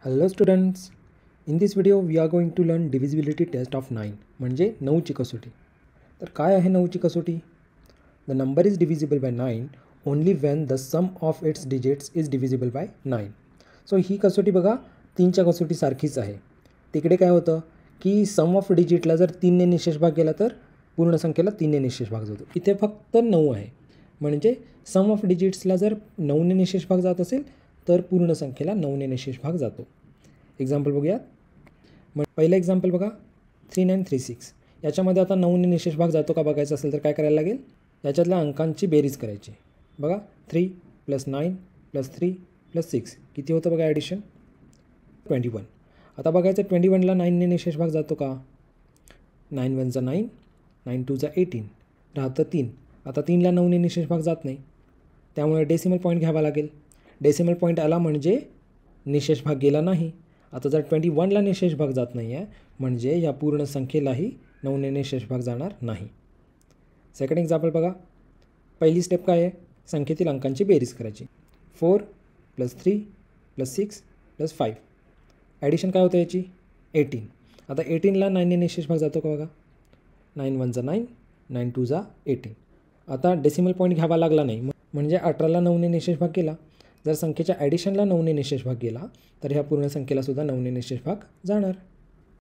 Hello students, in this video we are going to learn divisibility test of 9 म्हणजे 9ची कसोटी. तर काय आहे 9ची कसोटी? The number is divisible by 9 only when the sum of its digits is divisible by 9. So ही कसोटी बघा 3च्या कसोटी सारखीच आहे. तिकडे काय होतं की सम ऑफ डिजिटला जर 3ने निशेष भाग केला तर पूर्ण संख्येला 3ने निशेष भाग जातो. इथे फक्त 9 आहे, म्हणजे सम ऑफ डिजिट्सला जर 9ने निशेष भाग जात असेल तर पूर्ण संख्येला 9ने निशेष भाग जातो. एक्झाम्पल बघूयात. मग पहिलं एक्झाम्पल बघा 3936. याच्यामध्ये आता 9ने निशेष भाग जातो का बघायचं असेल तर काय करायला लागेल, याच्यातल्या अंकांची बेरीज करायची. बघा 3 + 9 + 3 + 6 किती होतं बघा ॲडिशन 21. आता बघायचं 21ला 9ने निशेष भाग जातो का. 9 × 1 = 9, 9 × 2 = 18, राहतं 3. आता 3ला 9ने निशेष भाग जात नाही, त्यामुळे डेसिमल पॉईंट घ्यावा लागेल. डेसिमल पॉईंट आला म्हणजे निशेष भाग गेला नाही. आता जर 21ला निशेष भाग जात नाही आहे म्हणजे या पूर्ण संख्येलाही 9ने निशेष भाग जाणार नाही. सेकंड एक्झाम्पल बघा. पहिली स्टेप काय आहे, संख्येतील अंकांची बेरीज करायची. 4 + 3 + 6 + 5. ॲडिशन काय होतं याची 18. आता 18ला 9ने निशेष भाग जातो का बघा. 9 × 1 = 9, 9 × 2 = 18. आता डेसिमल पॉईंट घ्यावा लागला नाही, म्हणजे 18ला 9ने निशेष भाग केला. जर संख्येच्या ॲडिशनला 9ने निशेष भाग गेला तर ह्या पूर्ण संख्येला सुद्धा 9ने निशेष भाग जाणार.